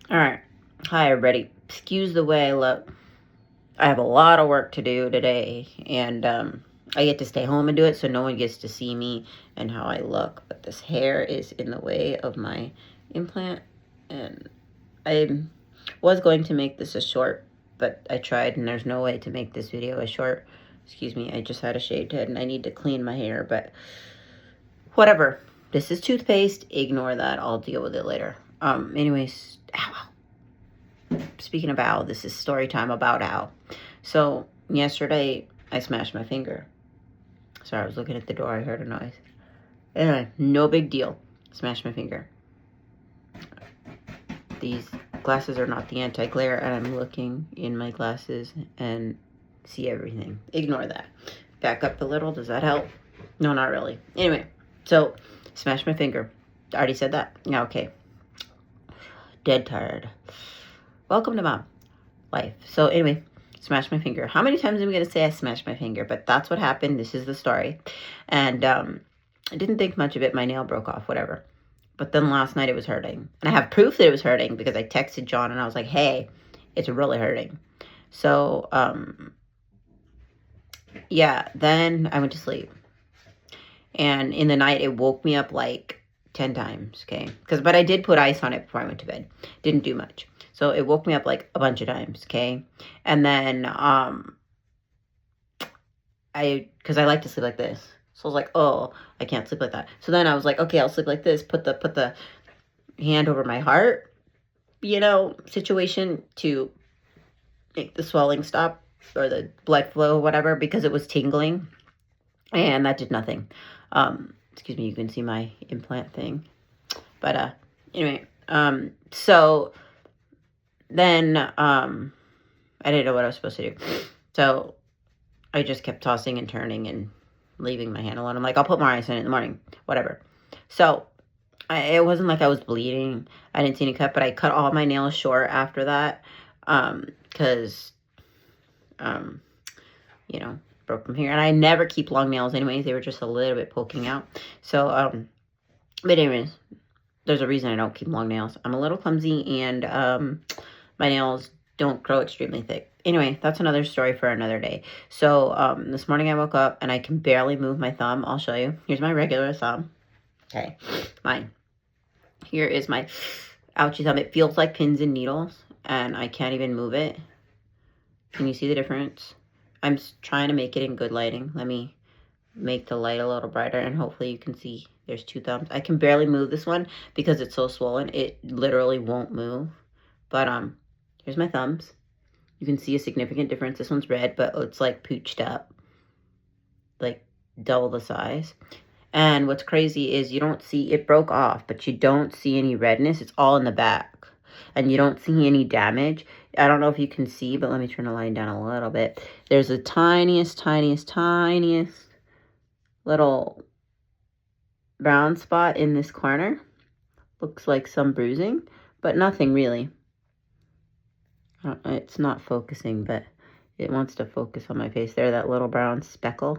Alright. Hi, everybody. Excuse the way I look. I have a lot of work to do today, and I get to stay home and do it, so no one gets to see me and how I look. But this hair is in the way of my implant, and I was going to make this a short, but I tried, and there's no way to make this video a short. Excuse me, I just had a shaved head, and I need to clean my hair, but whatever. This is toothpaste. Ignore that. I'll deal with it later. Anyways, ow. Speaking of Al, this is story time about Al. So yesterday I smashed my finger. Sorry, I was looking at the door. I heard a noise. Anyway, no big deal. Smashed my finger. These glasses are not the anti-glare, and I'm looking in my glasses and see everything. Ignore that. Back up a little. Does that help? No, not really. Anyway, so smashed my finger. Already said that? Yeah, okay. Dead tired. Welcome to mom life. So anyway, smashed my finger. How many times am I going to say I smashed my finger? But that's what happened. This is the story. And I didn't think much of it. My nail broke off, whatever. But then last night it was hurting. And I have proof that it was hurting because I texted John and I was like, hey, it's really hurting. So, yeah, then I went to sleep. And in the night, it woke me up like 10 times, okay? But I did put ice on it before I went to bed. Didn't do much. So it woke me up like a bunch of times, okay? And then, because I like to sleep like this. So I was like, oh, I can't sleep like that. So then I was like, okay, I'll sleep like this. Put the hand over my heart, situation to make the swelling stop or the blood flow, whatever, because it was tingling. And that did nothing. Excuse me, you can see my implant thing. But anyway, so then I didn't know what I was supposed to do. So I just kept tossing and turning and leaving my hand alone. I'm like, I'll put more ice in it in the morning, whatever. So it wasn't like I was bleeding. I didn't see any cut, but I cut all my nails short after that because, broke them here. And I never keep long nails anyways. They were just a little bit poking out. So, but anyways, there's a reason I don't keep long nails. I'm a little clumsy and my nails don't grow extremely thick. Anyway, that's another story for another day. So this morning I woke up and I can barely move my thumb. I'll show you. Here's my regular thumb. Okay, mine. Here is my ouchie thumb. It feels like pins and needles and I can't even move it. Can you see the difference? I'm trying to make it in good lighting. Let me make the light a little brighter and hopefully you can see there's two thumbs. I can barely move this one because it's so swollen. It literally won't move. But here's my thumbs. You can see a significant difference. This one's red, but it's like pooched up. Like double the size. And what's crazy is you don't see, it broke off, but you don't see any redness. It's all in the back. And you don't see any damage. I don't know if you can see, but let me turn the line down a little bit. There's a tiniest little brown spot in this corner. Looks like some bruising, but nothing really. It's not focusing, but it wants to focus on my face there. That little brown speckle.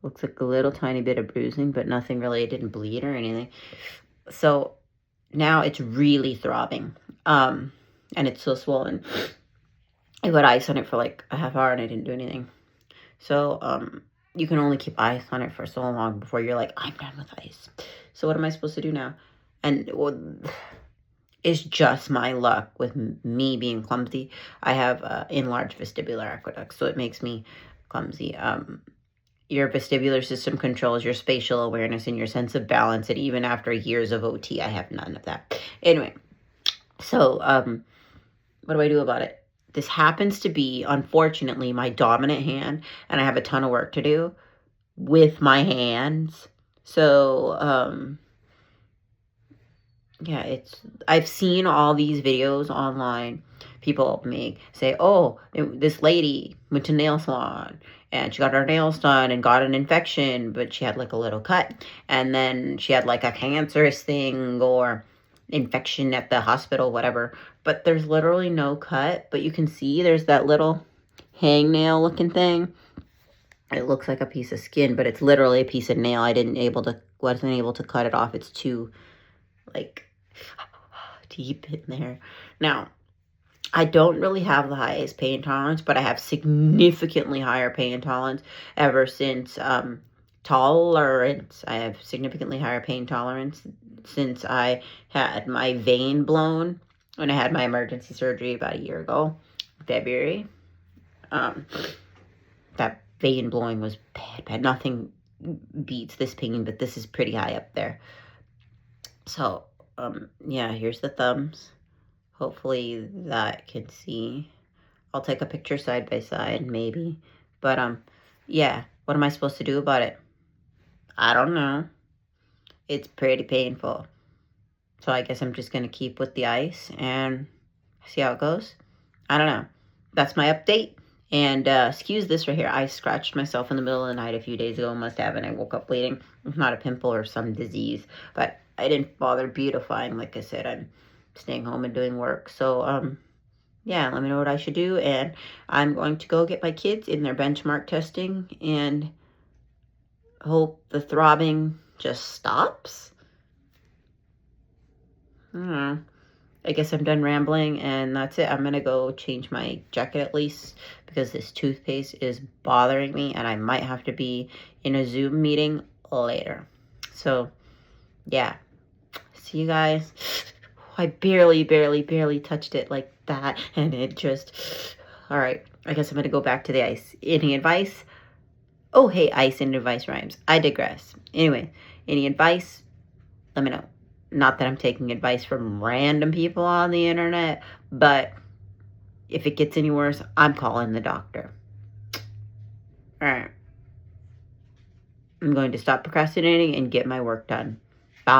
Looks like a little tiny bit of bruising, but nothing really. It didn't bleed or anything. So now it's really throbbing. And it's so swollen. I put ice on it for like a half hour and I didn't do anything. So, you can only keep ice on it for so long before you're like, I'm done with ice. So what am I supposed to do now? And it's just my luck with me being clumsy. I have enlarged vestibular aqueduct, so it makes me clumsy. Your vestibular system controls your spatial awareness and your sense of balance, and even after years of OT, I have none of that. Anyway, so what do I do about it? This happens to be, unfortunately, my dominant hand, and I have a ton of work to do with my hands. So, yeah, I've seen all these videos online. People say, oh, this lady went to nail salon and she got her nails done and got an infection, but she had like a little cut. And then she had like a cancerous thing or infection at the hospital, whatever. But there's literally no cut, but you can see there's that little hangnail looking thing. It looks like a piece of skin, but it's literally a piece of nail. I wasn't able to cut it off. It's too deep in there. Now, I don't really have the highest pain tolerance, but I have significantly higher pain tolerance ever since tolerance. I have significantly higher pain tolerance since I had my vein blown when I had my emergency surgery about a year ago, February. That vein blowing was bad. Nothing beats this pain, but this is pretty high up there. So, yeah, here's the thumbs. Hopefully that can see. I'll take a picture side by side, maybe. But, yeah, what am I supposed to do about it? I don't know. It's pretty painful. So I guess I'm just going to keep with the ice and see how it goes. I don't know. That's my update. And excuse this right here. I scratched myself in the middle of the night a few days ago. Must have, and I woke up bleeding. It's not a pimple or some disease. But I didn't bother beautifying. Like I said, I'm staying home and doing work. So, yeah, let me know what I should do. And I'm going to go get my kids in their benchmark testing and hope the throbbing just stops. I don't know. I guess I'm done rambling, and that's it. I'm going to go change my jacket at least because this toothpaste is bothering me, and I might have to be in a Zoom meeting later. So, yeah. See you guys. I barely touched it like that, and it just... All right. I guess I'm going to go back to the ice. Any advice? Oh, hey, ice and advice rhymes. I digress. Anyway, any advice? Let me know. Not that I'm taking advice from random people on the internet, but if it gets any worse, I'm calling the doctor. All right. I'm going to stop procrastinating and get my work done. Bye.